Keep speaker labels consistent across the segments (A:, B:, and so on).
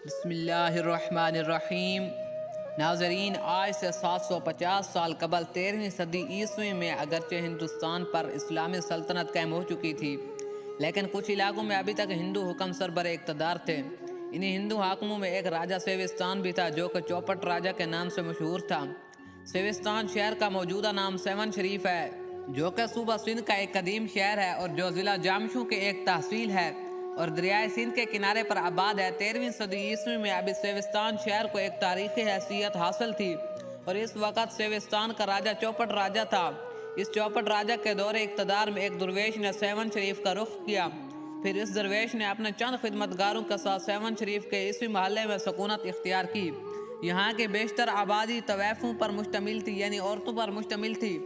A: بسم اللہ الرحمن الرحیم۔ ناظرین، آج سے 750 سال قبل 13ویں صدی عیسوی میں اگرچہ ہندوستان پر اسلامی سلطنت قائم ہو چکی تھی، لیکن کچھ علاقوں میں ابھی تک ہندو حکم سربر اقتدار تھے۔ انہی ہندو حاکموں میں ایک راجہ سیوستان بھی تھا جو کہ چوپٹ راجہ کے نام سے مشہور تھا۔ سیوستان شہر کا موجودہ نام سیون شریف ہے، جو کہ صوبہ سندھ کا ایک قدیم شہر ہے اور جو ضلع جامشو کے ایک تحصیل ہے اور دریائے سندھ کے کنارے پر آباد ہے۔ 13ویں صدی عیسوی میں ابھی سیوستان شہر کو ایک تاریخی حیثیت حاصل تھی اور اس وقت سیوستان کا راجہ چوپٹ راجہ تھا۔ اس چوپٹ راجہ کے دور اقتدار میں ایک درویش نے سیون شریف کا رخ کیا۔ پھر اس درویش نے اپنے چند خدمتگاروں کے ساتھ سیون شریف کے اسی محلے میں سکونت اختیار کی۔ یہاں کی بیشتر آبادی طوائفوں پر مشتمل تھی، یعنی عورتوں پر مشتمل تھی،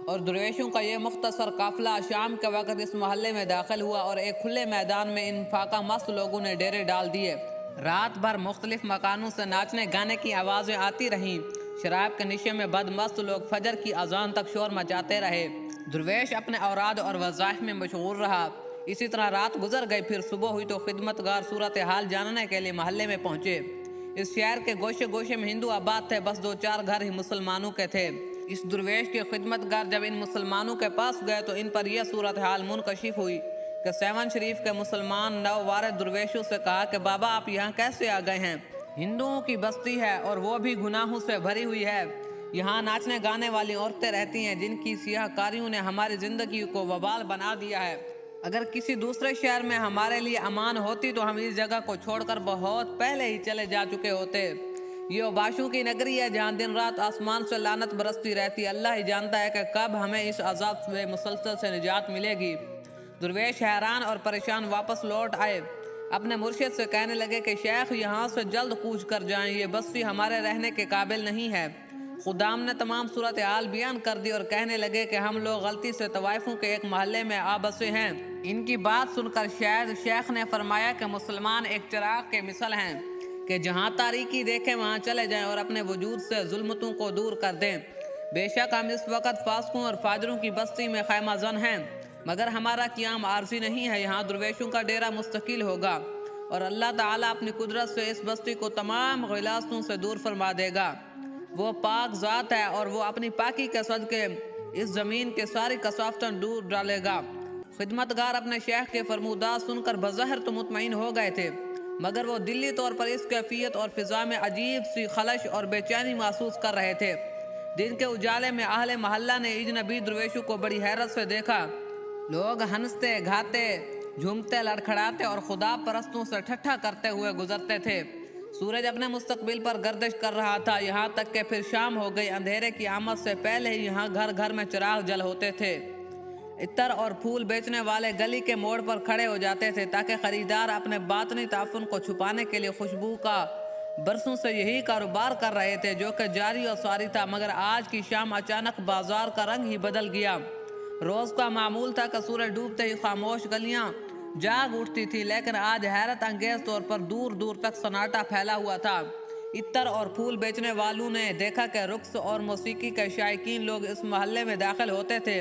A: اور درویشوں کا یہ مختصر قافلہ شام کے وقت اس محلے میں داخل ہوا اور ایک کھلے میدان میں ان فاقہ مست لوگوں نے ڈیرے ڈال دیے۔ رات بھر مختلف مکانوں سے ناچنے گانے کی آوازیں آتی رہیں۔ شراب کے نشے میں بد مست لوگ فجر کی اذان تک شور مچاتے رہے۔ درویش اپنے اوراد اور وظائف میں مشغول رہا۔ اسی طرح رات گزر گئی، پھر صبح ہوئی تو خدمتگار صورتحال جاننے کے لیے محلے میں پہنچے۔ اس شہر کے گوشے گوشے میں ہندو آباد تھے، بس 2-4 گھر ہی مسلمانوں کے تھے۔ اس درویش کے خدمتگار جب ان مسلمانوں کے پاس گئے تو ان پر یہ صورتحال منکشف ہوئی کہ سیون شریف کے مسلمان نووارد درویشوں سے کہا کہ بابا آپ یہاں کیسے آ گئے ہیں؟ ہندوؤں کی بستی ہے اور وہ بھی گناہوں سے بھری ہوئی ہے۔ یہاں ناچنے گانے والی عورتیں رہتی ہیں جن کی سیاہ کاریوں نے ہماری زندگی کو وبال بنا دیا ہے۔ اگر کسی دوسرے شہر میں ہمارے لیے امان ہوتی تو ہم اس جگہ کو چھوڑ کر بہت پہلے ہی چلے جا چکے ہوتے۔ یہ اوباشوں کی نگری ہے جہاں دن رات آسمان سے لعنت برستی رہتی۔ اللہ ہی جانتا ہے کہ کب ہمیں اس عذاب سے مسلسل سے نجات ملے گی۔ درویش حیران اور پریشان واپس لوٹ آئے۔ اپنے مرشد سے کہنے لگے کہ شیخ یہاں سے جلد کوچ کر جائیں، یہ بستی ہمارے رہنے کے قابل نہیں ہے۔ خدام نے تمام صورتحال بیان کر دی اور کہنے لگے کہ ہم لوگ غلطی سے طوائفوں کے ایک محلے میں آ بسے ہیں۔ ان کی بات سن کر شیخ نے فرمایا کہ مسلمان ایک چراغ کے مثل ہیں کہ جہاں تاریکی دیکھیں وہاں چلے جائیں اور اپنے وجود سے ظلمتوں کو دور کر دیں۔ بے شک ہم اس وقت فاسقوں اور فاجروں کی بستی میں خیمہ زن ہیں، مگر ہمارا قیام عارضی نہیں ہے، یہاں درویشوں کا ڈیرہ مستقل ہوگا اور اللہ تعالیٰ اپنی قدرت سے اس بستی کو تمام غلاستوں سے دور فرما دے گا۔ وہ پاک ذات ہے اور وہ اپنی پاکی کے صدقے اس زمین کے ساری کثافتیں دور ڈالے گا۔ خدمتگار اپنے شیخ کے فرمودات سن کر بظاہر تو مطمئن ہو گئے تھے، مگر وہ دلی طور پر اس کیفیت اور فضا میں عجیب سی خلش اور بے چینی محسوس کر رہے تھے۔ دن کے اجالے میں اہل محلہ نے اجنبی درویشوں کو بڑی حیرت سے دیکھا۔ لوگ ہنستے گاتے جھومتے لڑکھڑاتے اور خدا پرستوں سے ٹھٹھا کرتے ہوئے گزرتے تھے۔ سورج اپنے مستقبل پر گردش کر رہا تھا، یہاں تک کہ پھر شام ہو گئی۔ اندھیرے کی آمد سے پہلے ہی یہاں گھر گھر میں چراغ جل ہوتے تھے۔ عطر اور پھول بیچنے والے گلی کے موڑ پر کھڑے ہو جاتے تھے تاکہ خریدار اپنے باطنی تعفن کو چھپانے کے لیے خوشبو کا برسوں سے یہی کاروبار کر رہے تھے جو کہ جاری اور ساری تھا، مگر آج کی شام اچانک بازار کا رنگ ہی بدل گیا۔ روز کا معمول تھا کہ سورج ڈوبتے ہی خاموش گلیاں جاگ اٹھتی تھی، لیکن آج حیرت انگیز طور پر دور دور تک سناٹا پھیلا ہوا تھا۔ عطر اور پھول بیچنے والوں نے دیکھا کہ رقص اور موسیقی کے شائقین لوگ اس محلے میں داخل ہوتے تھے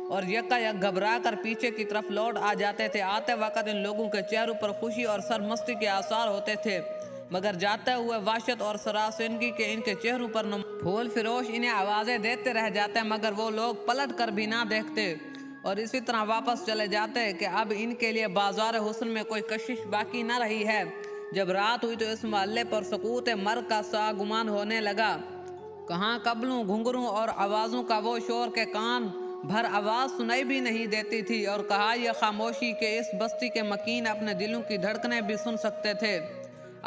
A: اور یکا یک گھبرا کر پیچھے کی طرف لوٹ آ جاتے تھے۔ آتے وقت ان لوگوں کے چہروں پر خوشی اور سرمستی کے آثار ہوتے تھے، مگر جاتے ہوئے وحشت اور سراسنگی کے ان کے چہروں پر پھول فروش انہیں آوازیں دیتے رہ جاتے، مگر وہ لوگ پلٹ کر بھی نہ دیکھتے اور اسی طرح واپس چلے جاتے کہ اب ان کے لیے بازار حسن میں کوئی کشش باقی نہ رہی ہے۔ جب رات ہوئی تو اس محلے پر سکوت مرگ کا سا گمان ہونے لگا۔ کہاں قبلوں گھنگروں اور آوازوں کا وہ شور کے کان بھر آواز سنائی بھی نہیں دیتی تھی، اور کہا یہ خاموشی کہ اس بستی کے مکین اپنے دلوں کی دھڑکنیں بھی سن سکتے تھے۔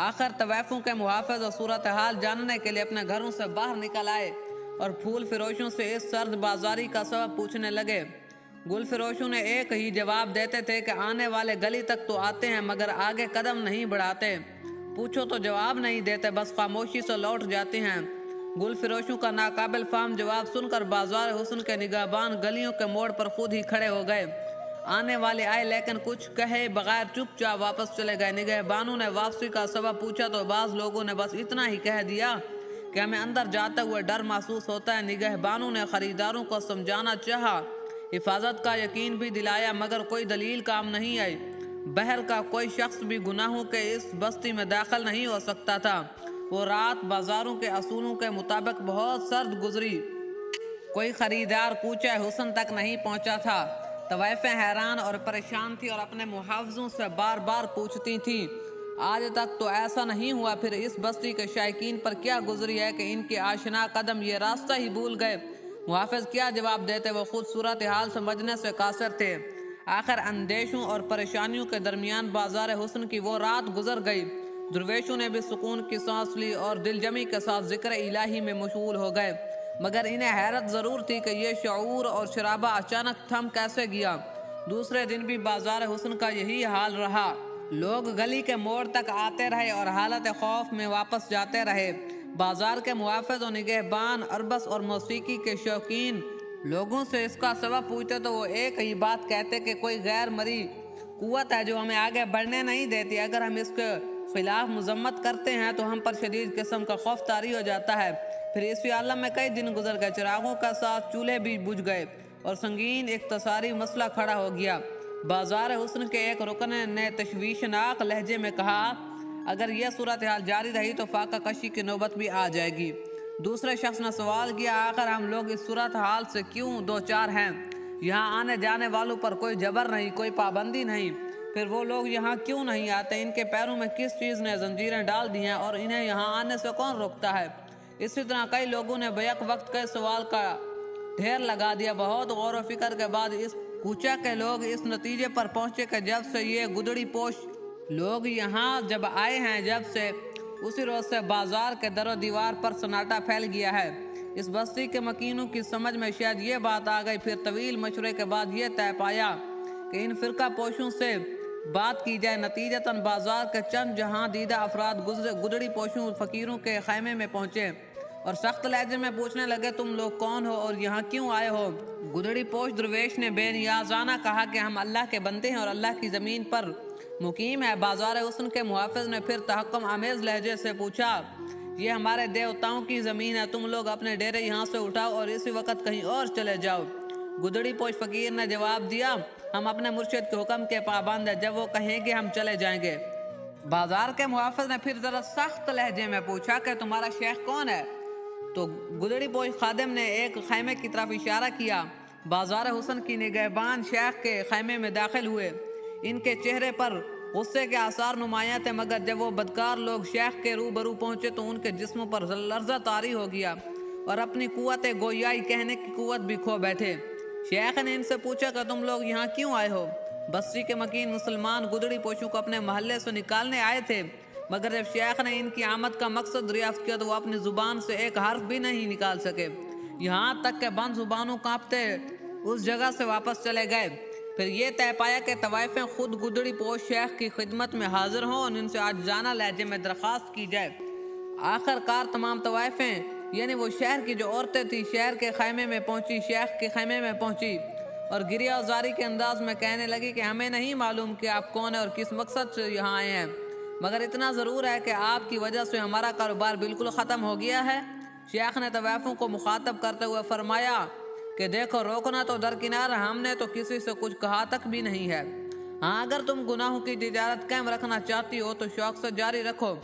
A: آخر طوائفوں کے محافظ اور صورتحال جاننے کے لیے اپنے گھروں سے باہر نکل آئے اور پھول فروشوں سے اس سرد بازاری کا سبب پوچھنے لگے۔ گل فروشوں نے ایک ہی جواب دیتے تھے کہ آنے والے گلی تک تو آتے ہیں مگر آگے قدم نہیں بڑھاتے، پوچھو تو جواب نہیں دیتے، بس خاموشی سے لوٹ جاتے ہیں۔ گل فروشوں کا ناقابل فہم جواب سن کر بازار حسن کے نگہبان گلیوں کے موڑ پر خود ہی کھڑے ہو گئے۔ آنے والے آئے لیکن کچھ کہے بغیر چپ چاپ واپس چلے گئے۔ نگہبانوں نے واپسی کا سبب پوچھا تو بعض لوگوں نے بس اتنا ہی کہہ دیا کہ ہمیں اندر جاتے ہوئے ڈر محسوس ہوتا ہے۔ نگہبانوں نے خریداروں کو سمجھانا چاہا، حفاظت کا یقین بھی دلایا، مگر کوئی دلیل کام نہیں آئی۔ بحر کا کوئی شخص بھی گناہوں کے اس بستی میں داخل نہیں ہو سکتا تھا۔ وہ رات بازاروں کے اصولوں کے مطابق بہت سرد گزری، کوئی خریدار کوچہ حسن تک نہیں پہنچا تھا۔ طوائفیں حیران اور پریشان تھی اور اپنے محافظوں سے بار بار پوچھتی تھیں، آج تک تو ایسا نہیں ہوا، پھر اس بستی کے شائقین پر کیا گزری ہے کہ ان کے آشنا قدم یہ راستہ ہی بھول گئے؟ محافظ کیا جواب دیتے؟ وہ خود صورتحال سمجھنے سے قاصر تھے۔ آخر اندیشوں اور پریشانیوں کے درمیان بازار حسن کی وہ رات گزر گئی۔ درویشوں نے بھی سکون کی سانس لی اور دل جمی کے ساتھ ذکر الہی میں مشغول ہو گئے، مگر انہیں حیرت ضرور تھی کہ یہ شعور اور شرابہ اچانک تھم کیسے گیا۔ دوسرے دن بھی بازار حسن کا یہی حال رہا۔ لوگ گلی کے موڑ تک آتے رہے اور حالت خوف میں واپس جاتے رہے۔ بازار کے محافظ و نگہبان، عربس اور موسیقی کے شوقین لوگوں سے اس کا سبب پوچھتے تو وہ ایک ہی بات کہتے کہ کوئی غیر مرئی قوت ہے جو ہمیں آگے بڑھنے نہیں دیتی۔ اگر ہم اس کے خلاف مذمت کرتے ہیں تو ہم پر شدید قسم کا خوف طاری ہو جاتا ہے۔ پھر اسی عالم میں کئی دن گزر گئے، چراغوں کا ساتھ چولہے بھی بجھ گئے اور سنگین اقتصادی مسئلہ کھڑا ہو گیا۔ بازار حسن کے ایک رکن نے تشویشناک لہجے میں کہا، اگر یہ صورتحال جاری رہی تو فاقہ کشی کی نوبت بھی آ جائے گی۔ دوسرے شخص نے سوال کیا، آخر ہم لوگ اس صورتحال سے کیوں دوچار ہیں؟ یہاں آنے جانے والوں پر کوئی جبر نہیں، کوئی پابندی نہیں، پھر وہ لوگ یہاں کیوں نہیں آتے؟ ان کے پیروں میں کس چیز نے زنجیریں ڈال دی ہیں اور انہیں یہاں آنے سے کون روکتا ہے؟ اسی طرح کئی لوگوں نے بیک وقت کئی سوال کا ڈھیر لگا دیا۔ بہت غور و فکر کے بعد اس کوچہ کے لوگ اس نتیجے پر پہنچے کہ جب سے یہ گدڑی پوش لوگ یہاں جب آئے ہیں، جب سے اسی روز سے بازار کے در و دیوار پر سناٹا پھیل گیا ہے۔ اس بستی کے مکینوں کی سمجھ میں شاید یہ بات آ گئی، پھر طویل مشورے کے بعد یہ طے پایا کہ ان فرقہ پوشوں سے بات کی جائے۔ نتیجتاً بازار کے چند جہاں دیدہ افراد گدڑی پوشوں فقیروں کے خیمے میں پہنچے اور سخت لہجے میں پوچھنے لگے، تم لوگ کون ہو اور یہاں کیوں آئے ہو؟ گدڑی پوش درویش نے بے نیازانہ کہا کہ ہم اللہ کے بندے ہیں اور اللہ کی زمین پر مقیم ہے۔ بازار حسن کے محافظ نے پھر تحکم آمیز لہجے سے پوچھا، یہ ہمارے دیوتاؤں کی زمین ہے، تم لوگ اپنے ڈیرے یہاں سے اٹھاؤ اور اسی وقت کہیں اور چلے جاؤ۔ گدڑی پوش فقیر نے جواب دیا، ہم اپنے مرشد کے حکم کے پابند ہیں، جب وہ کہیں گے ہم چلے جائیں گے۔ بازار کے محافظ نے پھر ذرا سخت لہجے میں پوچھا کہ تمہارا شیخ کون ہے؟ تو گدڑی پوش خادم نے ایک خیمے کی طرف اشارہ کیا۔ بازار حسن کی نگہبان شیخ کے خیمے میں داخل ہوئے۔ ان کے چہرے پر غصے کے آثار نمایاں تھے، مگر جب وہ بدکار لوگ شیخ کے روبرو پہنچے تو ان کے جسموں پر لرزہ طاری ہو گیا اور اپنی قوت گویائی کہنے کی قوت بھی کھو بیٹھے۔ شیخ نے ان سے پوچھا کہ تم لوگ یہاں کیوں آئے ہو؟ بستی کے مکین مسلمان گدڑی پوشوں کو اپنے محلے سے نکالنے آئے تھے، مگر جب شیخ نے ان کی آمد کا مقصد دریافت کیا تو وہ اپنی زبان سے ایک حرف بھی نہیں نکال سکے، یہاں تک کہ بند زبانوں کانپتے اس جگہ سے واپس چلے گئے۔ پھر یہ طے پایا کہ طوائفیں خود گدڑی پوش شیخ کی خدمت میں حاضر ہوں اور ان سے عاجزانہ لہجے میں درخواست کی جائے۔ آخر کار تمام طوائفیں یعنی وہ شہر کی جو عورتیں تھیں شہر کے خیمے میں پہنچی، شیخ کے خیمے میں پہنچی اور گریہ زاری کے انداز میں کہنے لگی کہ ہمیں نہیں معلوم کہ آپ کون ہیں اور کس مقصد سے یہاں آئے ہیں، مگر اتنا ضرور ہے کہ آپ کی وجہ سے ہمارا کاروبار بالکل ختم ہو گیا ہے۔ شیخ نے طوائفوں کو مخاطب کرتے ہوئے فرمایا کہ دیکھو، روکنا تو درکنار، ہم نے تو کسی سے کچھ کہا تک بھی نہیں ہے۔ ہاں، اگر تم گناہوں کی تجارت قائم رکھنا چاہتی ہو تو شوق سے جاری رکھو،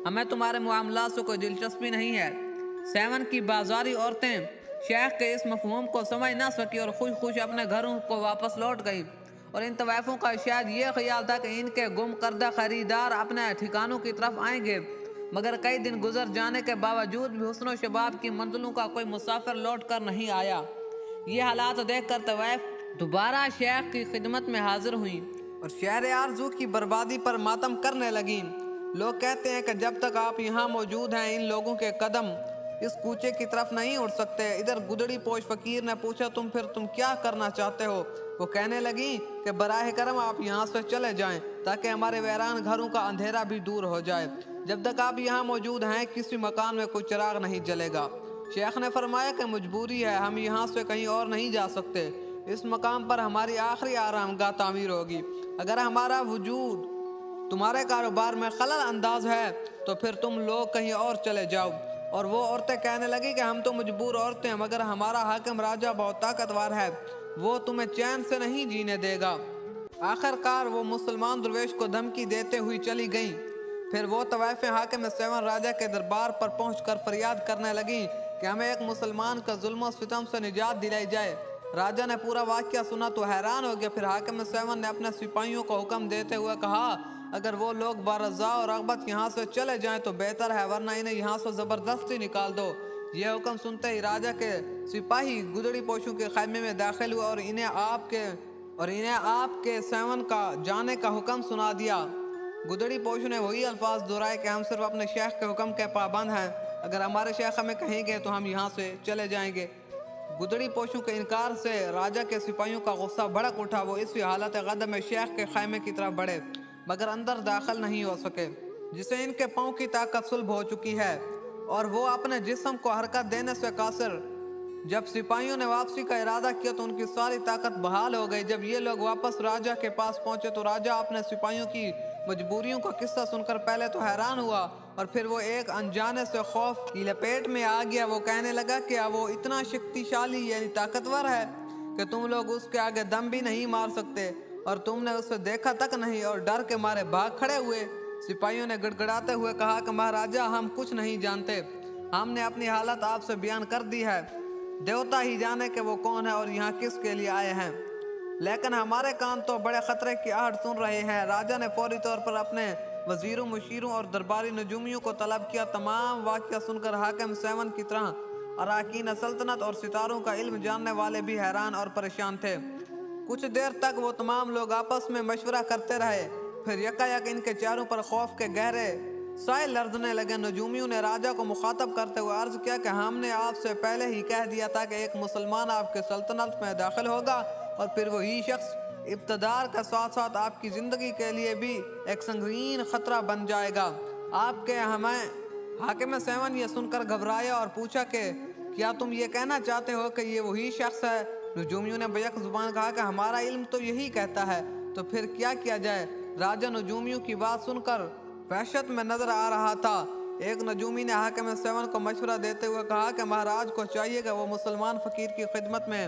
A: ہمیں تمہارے معاملات سے کوئی دلچسپی نہیں ہے۔ سیون کی بازاری عورتیں شیخ کے اس مفہوم کو سمجھ نہ سکی اور خوش خوش اپنے گھروں کو واپس لوٹ گئی، اور ان طوائفوں کا شاید یہ خیال تھا کہ ان کے گم کردہ خریدار اپنے ٹھکانوں کی طرف آئیں گے، مگر کئی دن گزر جانے کے باوجود بھی حسن و شباب کی منزلوں کا کوئی مسافر لوٹ کر نہیں آیا۔ یہ حالات دیکھ کر طوائف دوبارہ شیخ کی خدمت میں حاضر ہوئیں اور شہر آرزو کی بربادی پر ماتم کرنے لگیں۔ لوگ کہتے ہیں کہ جب تک آپ یہاں موجود ہیں ان لوگوں کے قدم اس کوچے کی طرف نہیں اٹھ سکتے۔ ادھر گدڑی پوش فقیر نے پوچھا، تم کیا کرنا چاہتے ہو؟ وہ کہنے لگی کہ براہ کرم آپ یہاں سے چلے جائیں تاکہ ہمارے ویران گھروں کا اندھیرا بھی دور ہو جائے۔ جب تک آپ یہاں موجود ہیں کسی مکان میں کوئی چراغ نہیں جلے گا۔ شیخ نے فرمایا کہ مجبوری ہے، ہم یہاں سے کہیں اور نہیں جا سکتے، اس مقام پر ہماری آخری آرام گاہ تعمیر ہوگی۔ اگر ہمارا وجود تمہارے کاروبار میں خلل انداز ہے تو پھر تم لوگ کہیں اور چلے جاؤ۔ اور وہ عورتیں کہنے لگی کہ ہم تو مجبور عورتیں ہیں، مگر ہمارا حاکم راجہ بہت طاقتور ہے، وہ تمہیں چین سے نہیں جینے دے گا۔
B: آخر کار وہ مسلمان درویش کو دھمکی دیتے ہوئی چلی گئیں۔ پھر وہ طوائفیں حاکم سیون راجہ کے دربار پر پہنچ کر فریاد کرنے لگیں کہ ہمیں ایک مسلمان کا ظلم و ستم سے نجات دلائی جائے۔ راجہ نے پورا واقعہ سنا تو حیران ہو گیا۔ پھر حاکم سیون نے اپنے سپاہیوں کو حکم دیتے ہوئے کہا، اگر وہ لوگ برضا اور رغبت یہاں سے چلے جائیں تو بہتر ہے، ورنہ انہیں یہاں سے زبردستی نکال دو۔ یہ حکم سنتے ہی راجہ کے سپاہی گدڑی پوشوں کے خیمے میں داخل ہوئے اور انہیں آپ کے سیون کا جانے کا حکم سنا دیا۔ گدڑی پوشوں نے وہی الفاظ دہرائے کہ ہم صرف اپنے شیخ کے حکم کے پابند ہیں، اگر ہمارے شیخ ہمیں کہیں گے تو ہم یہاں سے چلے جائیں گے۔ گدڑی پوشوں کے انکار سے راجہ کے سپاہیوں کا غصہ بھڑک اٹھا۔ وہ اسی حالت غضب میں شیخ کے خیمے کی طرف بڑھے مگر اندر داخل نہیں ہو سکے، جسے ان کے پاؤں کی طاقت سلب ہو چکی ہے اور وہ اپنے جسم کو حرکت دینے سے قاصر۔ جب سپاہیوں نے واپسی کا ارادہ کیا تو ان کی ساری طاقت بحال ہو گئی۔ جب یہ لوگ واپس راجہ کے پاس پہنچے تو راجہ اپنے سپاہیوں کی مجبوریوں کا قصہ سن کر پہلے تو حیران ہوا اور پھر وہ ایک انجانے سے خوف کی لپیٹ میں آ گیا۔ وہ کہنے لگا کہ وہ اتنا شکتیشالی یعنی طاقتور ہے کہ تم لوگ اس کے آگے دم بھی نہیں مار سکتے اور تم نے اسے دیکھا تک نہیں اور ڈر کے مارے بھاگ کھڑے ہوئے۔ سپاہیوں نے گڑگڑاتے ہوئے کہا کہ مہاراجہ ہم کچھ نہیں جانتے، ہم نے اپنی حالت آپ سے بیان کر دی ہے، دیوتا ہی جانے کہ وہ کون ہے اور یہاں کس کے لیے آئے ہیں، لیکن ہمارے کان تو بڑے خطرے کی آہٹ سن رہے ہیں۔ راجہ نے فوری طور پر اپنے وزیروں، مشیروں اور درباری نجومیوں کو طلب کیا۔ تمام واقعہ سن کر حاکم سیون کی طرح اراکین سلطنت اور ستاروں کا علم جاننے والے بھی حیران اور پریشان تھے۔ کچھ دیر تک وہ تمام لوگ آپس میں مشورہ کرتے رہے، پھر یکایک ان کے چہروں پر خوف کے گہرے سائے لرزنے لگے۔ نجومیوں نے راجہ کو مخاطب کرتے ہوئے عرض کیا کہ ہم نے آپ سے پہلے ہی کہہ دیا تھا کہ ایک مسلمان آپ کے سلطنت میں داخل ہوگا اور پھر وہی شخص اقتدار کے ساتھ ساتھ آپ کی زندگی کے لیے بھی ایک سنگین خطرہ بن جائے گا۔ آپ کے حاکم سیون یہ سن کر گھبرایا اور پوچھا کہ کیا تم یہ کہنا چاہتے ہو کہ یہ وہی شخص ہے؟ نجومیوں نے بیک زبان کہا کہ ہمارا علم تو یہی کہتا ہے، تو پھر کیا کیا جائے؟ راجہ نجومیوں کی بات سن کر وحشت میں نظر آ رہا تھا۔ ایک نجومی نے حاکم سیون کو مشورہ دیتے ہوئے کہا کہ مہاراج کو چاہیے کہ وہ مسلمان فقیر کی خدمت میں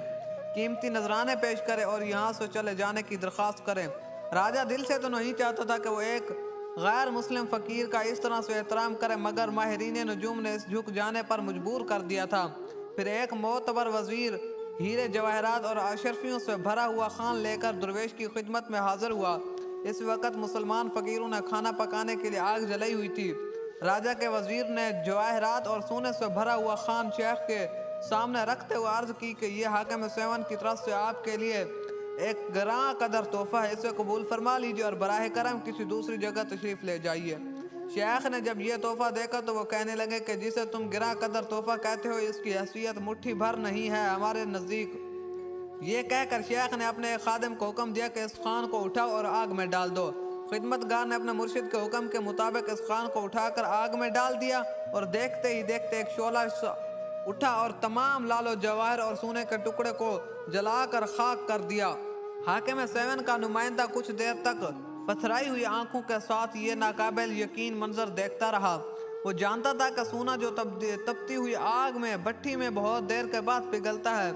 B: قیمتی نذرانے پیش کرے اور یہاں سے چلے جانے کی درخواست کرے۔ راجہ دل سے تو نہیں چاہتا تھا کہ وہ ایک غیر مسلم فقیر کا اس طرح سے احترام کرے، مگر ماہرین نجوم نے اس جھک جانے پر مجبور کر دیا تھا۔ پھر ایک معتبر وزیر ہیرے جواہرات اور اشرفیوں سے بھرا ہوا خان لے کر درویش کی خدمت میں حاضر ہوا۔ اس وقت مسلمان فقیروں نے کھانا پکانے کے لیے آگ جلائی ہوئی تھی۔ راجہ کے وزیر نے جواہرات اور سونے سے بھرا ہوا خان شیخ کے سامنے رکھتے ہوئے عرض کی کہ یہ حاکم سیون کی طرف سے آپ کے لیے ایک گراں قدر تحفہ ہے، اسے قبول فرما لیجیے اور براہ کرم کسی دوسری جگہ تشریف لے جائیے۔ شیخ نے جب یہ تحفہ دیکھا تو وہ کہنے لگے کہ جسے تم گراں قدر تحفہ کہتے ہو اس کی حیثیت مٹھی بھر نہیں ہے ہمارے نزدیک۔ یہ کہہ کر شیخ نے اپنے ایک خادم کو حکم دیا کہ اس خان کو اٹھاؤ اور آگ میں ڈال دو۔ خدمتگار نے اپنے مرشد کے حکم کے مطابق اس خان کو اٹھا کر آگ میں ڈال دیا اور دیکھتے ہی دیکھتے ایک شعلہ اٹھا اور تمام لال و جواہر اور سونے کے ٹکڑے کو جلا کر خاک کر دیا۔ حاکم سیون کا نمائندہ کچھ دیر تک پتھرائی ہوئی آنکھوں کے ساتھ یہ ناقابل یقین منظر دیکھتا رہا۔ وہ جانتا تھا کہ سونا جو تپتی ہوئی آگ میں بھٹی میں بہت دیر کے بعد پگھلتا ہے،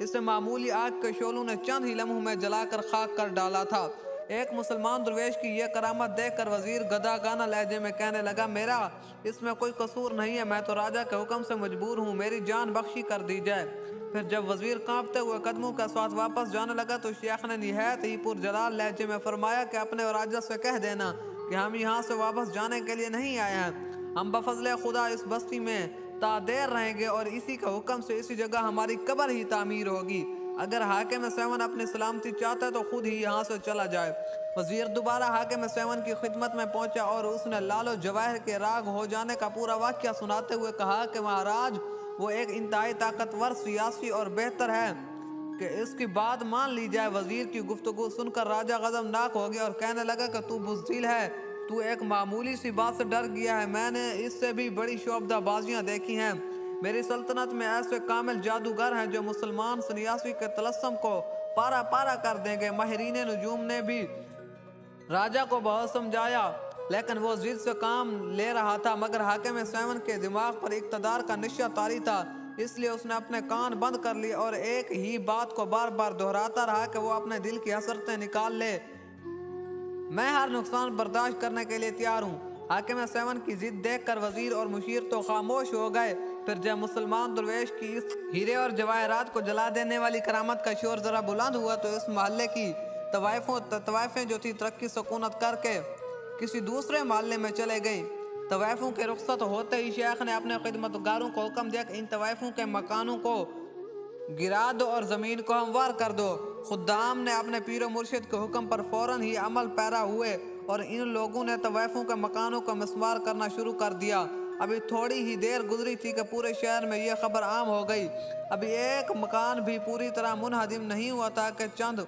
B: اسے معمولی آگ کے شعلوں نے چند ہی لمحوں میں جلا کر خاک کر ڈالا تھا۔ ایک مسلمان درویش کی یہ کرامت دیکھ کر وزیر گداگانہ لہجے میں کہنے لگا، میرا اس میں کوئی قصور نہیں ہے، میں تو راجہ کے حکم سے مجبور ہوں، میری جان بخشی کر دی جائے۔ پھر جب وزیر کانپتے ہوئے قدموں کے ساتھ واپس جانے لگا تو شیخ نے نہایت ہی پرجلال لہجے میں فرمایا کہ اپنے راجہ سے کہہ دینا کہ ہم یہاں سے واپس جانے کے لیے نہیں آئے ہیں، ہم بفضل خدا اس بستی میں تا دیر رہیں گے اور اسی کا حکم سے اسی جگہ ہماری قبر ہی تعمیر ہوگی۔ اگر حاکم سیون اپنی سلامتی چاہتا ہے تو خود ہی یہاں سے چلا جائے۔ وزیر دوبارہ حاکم سیون کی خدمت میں پہنچا اور اس نے لال و جواہر کے راگ ہو جانے کا پورا واقعہ سناتے ہوئے کہا کہ مہاراج وہ ایک انتہائی طاقتور سیاسی اور بہتر ہے کہ اس کی بات مان لی جائے۔ وزیر کی گفتگو سن کر راجہ غضبناک ہو گیا اور کہنے لگا کہ تو بزدل ہے، تو ایک معمولی سی بات سے ڈر گیا ہے، میں نے اس سے بھی بڑی شعبدہ بازیاں دیکھی ہیں۔ میری سلطنت میں ایسے کامل جادوگر ہیں جو مسلمان سنیاسی کے طلسم کو پارا پارا کر دیں گے۔ ماہرین نجوم نے بھی راجہ کو بہت سمجھایا لیکن وہ ضد سے کام لے رہا تھا، مگر حاکم سیون کے دماغ پر اقتدار کا نشہ طاری تھا، اس لیے اس نے اپنے کان بند کر لیے اور ایک ہی بات کو بار بار دہراتا رہا کہ وہ اپنے دل کی حسرتیں نکال لے۔ میں ہر نقصان برداشت کرنے کے لیے تیار ہوں۔ حاکم سیون کی ضد دیکھ کر وزیر اور مشیر تو خاموش ہو گئے۔ پھر جب مسلمان درویش کی اس ہیرے اور جواہرات کو جلا دینے والی کرامت کا شور ذرا بلند ہوا تو اس محلے کی طوائفیں جو تھی ترقی سکونت کر کے کسی دوسرے محلے میں چلے گئی۔ طوائفوں کے رخصت ہوتے ہی شیخ نے اپنے خدمتگاروں کو حکم دیا کہ ان طوائفوں کے مکانوں کو گرا دو اور زمین کو ہموار کر دو۔ خدام نے اپنے پیر و مرشد کے حکم پر فوراً ہی عمل پیرا ہوئے اور ان لوگوں نے طوائفوں کے مکانوں کو مسمار کرنا شروع کر دیا۔ ابھی تھوڑی ہی دیر گزری تھی کہ پورے شہر میں یہ خبر عام ہو گئی۔ ابھی ایک مکان بھی پوری طرح منہدم نہیں ہوا تھا کہ چند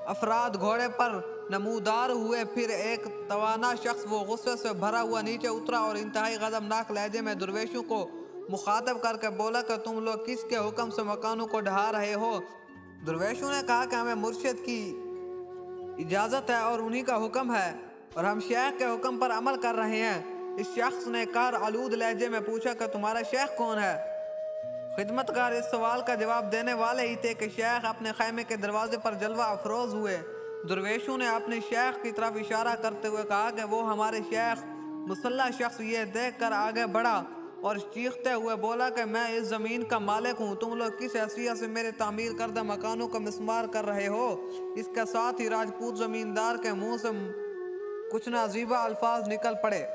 B: افراد گھوڑے پر نمودار ہوئے۔ پھر ایک توانا شخص وہ غصے سے بھرا ہوا نیچے اترا اور انتہائی غضبناک لہجے میں درویشوں کو مخاطب کر کے بولا کہ تم لوگ کس کے حکم سے مکانوں کو ڈھا رہے ہو؟ درویشوں نے کہا کہ ہمیں مرشد کی اجازت ہے اور انہی کا حکم ہے اور ہم شیخ کے حکم پر عمل کر رہے ہیں۔ اس شخص نے قہر آلود لہجے میں پوچھا کہ تمہارا شیخ کون ہے؟ خدمتگار اس سوال کا جواب دینے والے ہی تھے کہ شیخ اپنے خیمے کے دروازے پر جلوہ افروز ہوئے۔ درویشوں نے اپنے شیخ کی طرف اشارہ کرتے ہوئے کہا کہ وہ ہمارے شیخ۔ مسلح شخص یہ دیکھ کر آگے بڑھا اور چیختے ہوئے بولا کہ میں اس زمین کا مالک ہوں، تم لوگ کس حیثیت سے میرے تعمیر کردہ مکانوں کا مسمار کر رہے ہو؟ اس کے ساتھ ہی راجپوت زمیندار کے منہ سے کچھ نازیبا الفاظ نکل پڑے۔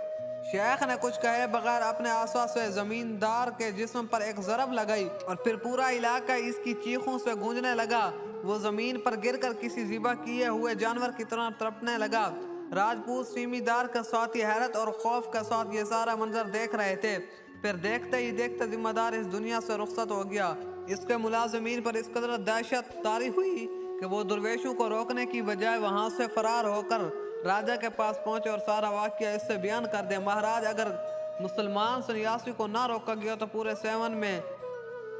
B: شیخ نے کچھ کہے بغیر اپنے عصا سے زمیندار کے جسم پر ایک ضرب لگائی اور پھر پورا علاقہ اس کی چیخوں سے گونجنے لگا۔ وہ زمین پر گر کر کسی ذبح کیے ہوئے جانور کی طرح تڑپنے لگا۔ راجپوت سیمیدار کے ساتھ یہ حیرت اور خوف کے ساتھ یہ سارا منظر دیکھ رہے تھے۔ پھر دیکھتے ہی دیکھتے ذمہ دار اس دنیا سے رخصت ہو گیا۔ اس کے ملازمین پر اس قدر دہشت طاری ہوئی کہ وہ درویشوں کو روکنے کی بجائے وہاں سے فرار ہو کر راجہ کے پاس پہنچے اور سارا واقعہ اس سے بیان کر دیا۔ مہاراج، اگر مسلمان سنیاسی کو نہ روکا گیا تو پورے سیون میں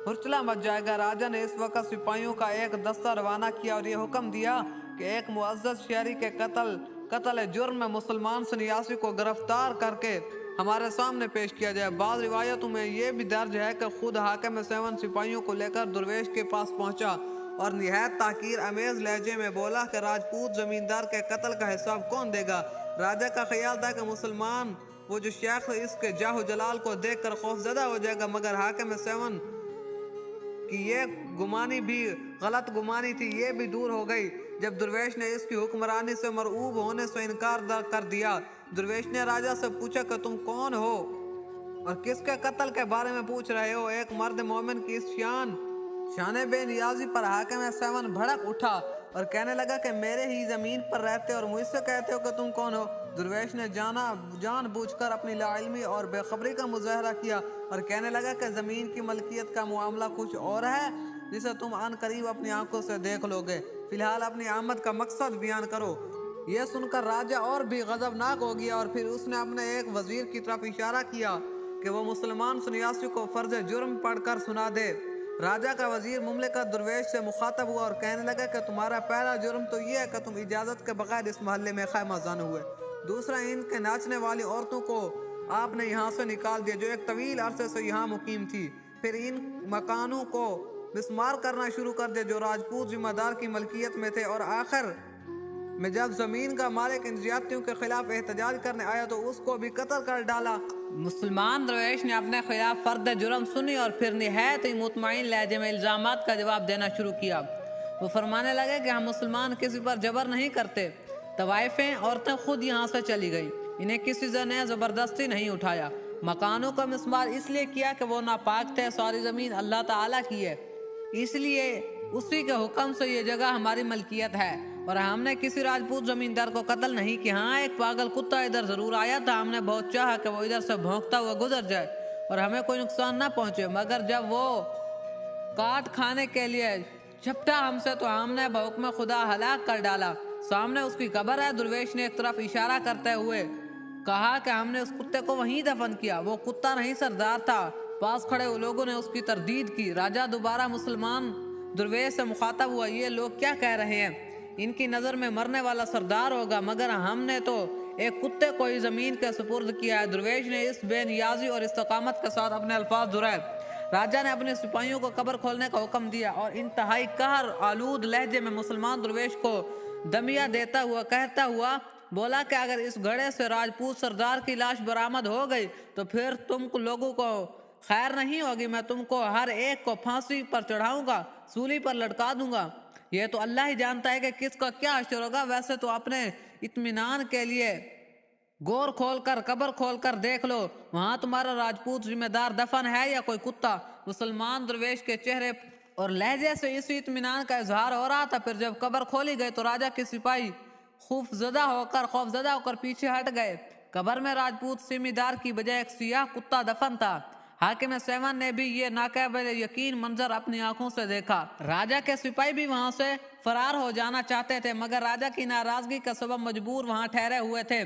B: ہرچلا مچ جائے گا۔ راجہ نے اس وقت سپاہیوں کا ایک دستہ روانہ کیا اور یہ حکم دیا کہ ایک معزز شہری کے قتل جرم میں مسلمان سنیاسی کو گرفتار کر کے ہمارے سامنے پیش کیا جائے۔ بعض روایتوں میں یہ بھی درج ہے کہ خود حاکم سیون سپاہیوں کو لے کر درویش کے پاس پہنچا اور نہایت تحقیر امیز لہجے میں بولا کہ راجپوت زمیندار کے قتل کا حساب کون دے گا؟ راجہ کا خیال تھا کہ مسلمان وہ جو شیخ اس کے جاہ و جلال کو دیکھ کر خوف زدہ ہو جائے گا، مگر حاکم سیون کی یہ گمانی بھی غلط گمانی تھی، یہ بھی دور ہو گئی جب درویش نے اس کی حکمرانی سے مرعوب ہونے سے انکار کر دیا۔ درویش نے راجہ سے پوچھا کہ تم کون ہو اور کس کے قتل کے بارے میں پوچھ رہے ہو؟ ایک مرد مومن کی اس شان بے نیازی پر حاکم سیون بھڑک اٹھا اور کہنے لگا کہ میرے ہی زمین پر رہتے اور مجھ سے کہتے ہو کہ تم کون ہو؟ درویش نے جان بوجھ کر اپنی لا علمی اور بے خبری کا مظاہرہ کیا اور کہنے لگا کہ زمین کی ملکیت کا معاملہ کچھ اور ہے جسے تم عن قریب اپنی آنکھوں سے دیکھ لو گے۔ فی الحال اپنی آمد کا مقصد بیان کرو۔ یہ سن کر راجہ اور بھی غضبناک ہو گیا اور پھر اس نے اپنے ایک وزیر کی طرف اشارہ کیا کہ وہ مسلمان سنیاسی کو فرض جرم پڑھ کر سنا دے۔ راجہ کا وزیر مملکت درویش سے مخاطب ہوا اور کہنے لگا کہ تمہارا پہلا جرم تو یہ ہے کہ تم اجازت کے بغیر اس محلے میں خیمہ زن ہوئے۔ دوسرا، ان کے ناچنے والی عورتوں کو آپ نے یہاں سے نکال دیا جو ایک طویل عرصے سے یہاں مقیم تھی۔ پھر ان مکانوں کو مسمار کرنا شروع کر دیا جو راجپوت ذمہ دار کی ملکیت میں تھے، اور آخر میں جب زمین کا مالک ان زیادتیوں کے خلاف احتجاج کرنے آیا تو اس کو بھی قتل کر ڈالا۔
A: مسلمان درویش نے اپنے خلاف فرد جرم سنی اور پھر نہایت ہی مطمئن لہجے میں الزامات کا جواب دینا شروع کیا۔ وہ فرمانے لگے کہ ہم مسلمان کسی پر جبر نہیں کرتے۔ طوائفیں عورتیں خود یہاں سے چلی گئیں، انہیں کسی نے زبردستی نہیں اٹھایا۔ مکانوں کا مسمار اس لیے کیا کہ وہ ناپاک تھے، ساری زمین اللہ تعالیٰ کی ہے، اس لیے اسی کے حکم سے یہ جگہ ہماری ملکیت ہے اور ہم نے کسی راجپوت زمیندار کو قتل نہیں کیا۔ ہاں، ایک پاگل کتا ادھر ضرور آیا تھا، ہم نے بہت چاہا کہ وہ ادھر سے بھونکتا ہوا گزر جائے اور ہمیں کوئی نقصان نہ پہنچے، مگر جب وہ کاٹ کھانے کے لیے جھپٹا ہم سے تو ہم نے بحکم خدا ہلاک کر ڈالا۔ سامنے اس کی قبر ہے۔ درویش نے ایک طرف اشارہ کرتے ہوئے کہا کہ ہم نے اس کتے کو وہیں دفن کیا۔ وہ کتا نہیں، سردار تھا۔ پاس کھڑے لوگوں نے اس کی تردید کی۔ راجہ دوبارہ مسلمان درویش سے مخاطب ہوا، یہ لوگ کیا کہہ رہے ہیں؟ ان کی نظر میں مرنے والا سردار ہوگا، مگر ہم نے تو ایک کتے کو ہی زمین کے سپرد کیا ہے۔ درویش نے اس بے نیازی اور استقامت کے ساتھ اپنے الفاظ دہرائے۔ راجہ نے اپنے سپاہیوں کو قبر کھولنے کا حکم دیا اور انتہائی قہر آلود لہجے میں مسلمان درویش کو دمیہ دیتا ہوا کہتا ہوا بولا کہ اگر اس گھڑے سے راجپوت سردار کی لاش برآمد ہو گئی تو پھر تم لوگوں کو خیر نہیں ہوگی، میں تم کو ہر ایک کو پھانسی پر چڑھاؤں گا، سولی پر لٹکا دوں گا۔ یہ تو اللہ ہی جانتا ہے کہ کس کا کیا حشر ہوگا۔ ویسے تو اپنے اطمینان کے لیے گور کھول کر قبر کھول کر دیکھ لو، وہاں تمہارا راجپوت ذمہ دار دفن ہے یا کوئی کتا۔ مسلمان درویش کے چہرے اور لہجے سے اسی اطمینان کا اظہار ہو رہا تھا۔ پھر جب قبر کھولی گئی تو راجہ کے سپاہی خوف زدہ ہو کر پیچھے ہٹ گئے۔ قبر میں راجپوت سیمی دار کی بجائے ایک سیاہ کتا دفن تھا۔ حاکم سیون نے بھی یہ ناقابل یقین منظر اپنی آنکھوں سے دیکھا۔ راجہ کے سپاہی بھی وہاں سے فرار ہو جانا چاہتے تھے، مگر راجہ کی ناراضگی کا سبب مجبور وہاں ٹھہرے ہوئے تھے۔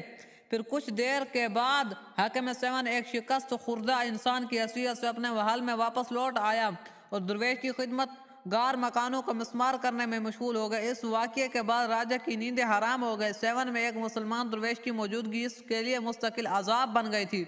A: پھر کچھ دیر کے بعد حاکم سیون ایک شکست خوردہ انسان کی حیثیت سے اپنے محل میں واپس لوٹ آیا اور درویش کی خدمت گار مکانوں کو مسمار کرنے میں مشغول ہو گئے۔ اس واقعے کے بعد راجہ کی نیندیں حرام ہو گئے۔ سیون میں ایک مسلمان درویش کی موجودگی اس کے لیے مستقل عذاب بن گئی تھی۔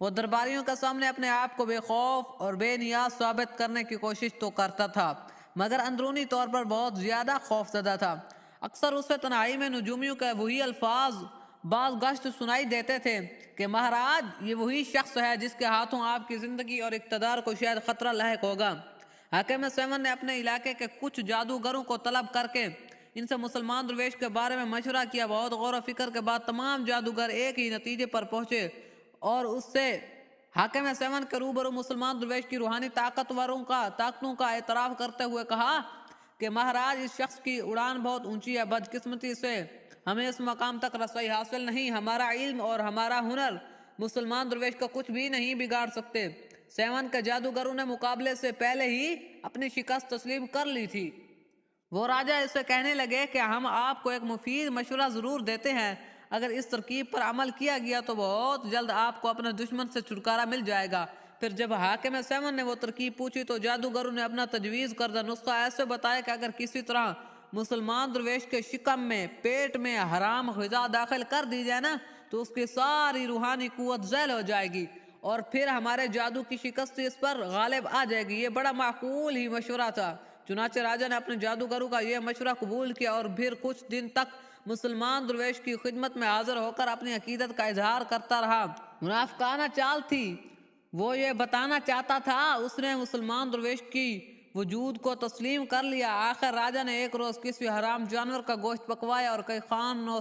A: وہ درباریوں کے سامنے اپنے آپ کو بے خوف اور بے نیاز ثابت کرنے کی کوشش تو کرتا تھا، مگر اندرونی طور پر بہت زیادہ خوف زدہ تھا۔ اکثر اسے تنہائی میں نجومیوں کے وہی الفاظ بعض گشت سنائی دیتے تھے کہ مہاراج، یہ وہی شخص ہے جس کے ہاتھوں آپ کی زندگی اور اقتدار کو شاید خطرہ لاحق ہوگا۔ حاکم سیون نے اپنے علاقے کے کچھ جادوگروں کو طلب کر کے ان سے مسلمان درویش کے بارے میں مشورہ کیا۔ بہت غور و فکر کے بعد تمام جادوگر ایک ہی نتیجے پر پہنچے اور اس سے حاکم سیون کے روبرو مسلمان درویش کی روحانی طاقتوں کا اعتراف کرتے ہوئے کہا کہ مہاراج، اس شخص کی اڑان بہت اونچی ہے، بدقسمتی سے ہمیں اس مقام تک رسائی حاصل نہیں۔ ہمارا علم اور ہمارا ہنر مسلمان درویش کا کچھ بھی نہیں بگاڑ سکتے۔ سیون کے جادوگروں نے مقابلے سے پہلے ہی اپنی شکست تسلیم کر لی تھی۔ وہ راجہ اسے کہنے لگے کہ ہم آپ کو ایک مفید مشورہ ضرور دیتے ہیں، اگر اس ترکیب پر عمل کیا گیا تو بہت جلد آپ کو اپنے دشمن سے چھٹکارا مل جائے گا۔ پھر جب حاکم سیون نے وہ ترکیب پوچھی تو جادوگروں نے اپنا تجویز کردہ نسخہ ایسے بتایا کہ اگر کسی طرح مسلمان درویش کے شکم میں، پیٹ میں حرام غذا داخل کر دی جائے نا تو اس کی ساری روحانی قوت ذیل ہو جائے گی اور پھر ہمارے جادو کی شکست اس پر غالب آ جائے گی۔ یہ بڑا معقول ہی مشورہ تھا۔ چنانچہ راجہ نے اپنے جادوگروں کا یہ مشورہ قبول کیا اور پھر کچھ دن تک مسلمان درویش کی خدمت میں حاضر ہو کر اپنی عقیدت کا اظہار کرتا رہا۔ منافقانہ چال تھی، وہ یہ بتانا چاہتا تھا اس نے مسلمان درویش کی وجود کو تسلیم کر لیا۔ آخر راجہ نے ایک روز کسی حرام جانور کا گوشت پکوایا اور کئی خانوں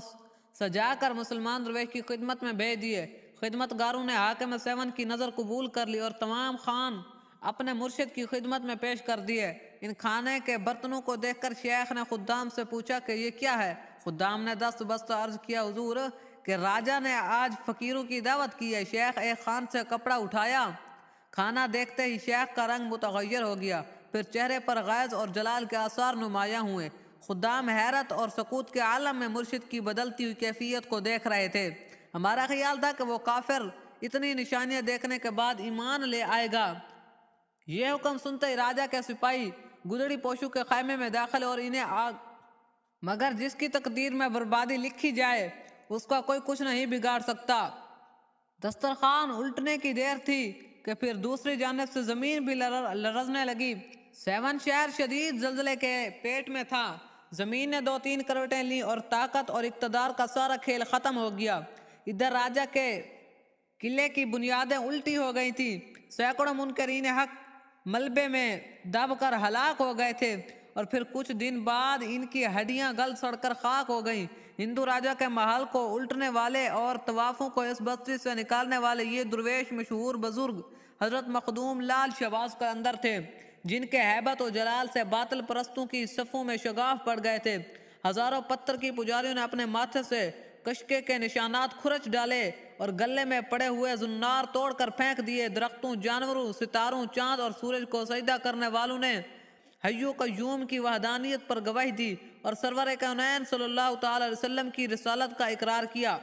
A: سجا کر مسلمان درویش کی خدمت میں بھیج دیے۔ خدمتگاروں نے حاکم سیون کی نظر قبول کر لی اور تمام خان اپنے مرشد کی خدمت میں پیش کر دیے۔ ان کھانے کے برتنوں کو دیکھ کر شیخ نے خدام سے پوچھا کہ یہ کیا ہے؟ خدام نے دست بستہ عرض کیا، حضور کہ راجہ نے آج فقیروں کی دعوت کی ہے۔ شیخ ایک خان سے کپڑا اٹھایا، کھانا دیکھتے ہی شیخ کا رنگ متغیر ہو گیا، پھر چہرے پر غیظ اور جلال کے آثار نمایاں ہوئے۔ خدام حیرت اور سکوت کے عالم میں مرشد کی بدلتی ہوئی کیفیت کو دیکھ رہے تھے۔ ہمارا خیال تھا کہ وہ کافر اتنی نشانیاں دیکھنے کے بعد ایمان لے آئے گا۔ یہ حکم سنتے ہی راجہ کے سپاہی گدڑی پوشو کے خیمے میں داخل اور انہیں مگر جس کی تقدیر میں بربادی لکھی جائے اس کا کوئی کچھ نہیں بگاڑ سکتا۔ دسترخوان الٹنے کی دیر تھی کہ پھر دوسری جانب سے زمین بھی لرزنے لگی۔ سیون شہر شدید زلزلے کے پیٹ میں تھا۔ زمین نے 2-3 کروٹیں لیں اور طاقت اور اقتدار کا سارا کھیل ختم ہو گیا۔ ادھر راجہ کے قلعے کی بنیادیں الٹی ہو گئی تھی، سینکڑوں منکرین حق ملبے میں دب کر ہلاک ہو گئے تھے اور پھر کچھ دن بعد ان کی ہڈیاں گل سڑ کر خاک ہو گئیں۔ ہندو راجہ کے محل کو الٹنے والے اور طوافوں کو اس بستی سے نکالنے والے یہ درویش مشہور بزرگ حضرت مخدوم لال شہباز کے اندر تھے، جن کے ہیبت و جلال سے باطل پرستوں کی صفوں میں شگاف پڑ گئے تھے۔ ہزاروں پتھر کی پجاریوں نے اپنے ماتھے سے کشکے کے نشانات کھرچ ڈالے اور گلے میں پڑے ہوئے زنار توڑ کر پھینک دیے۔ درختوں، جانوروں، ستاروں، چاند اور سورج کو سجدہ کرنے والوں نے حیو قیوم کی وحدانیت پر گواہی دی اور سرور کونین صلی اللہ تعالی علیہ وسلم کی رسالت کا اقرار کیا۔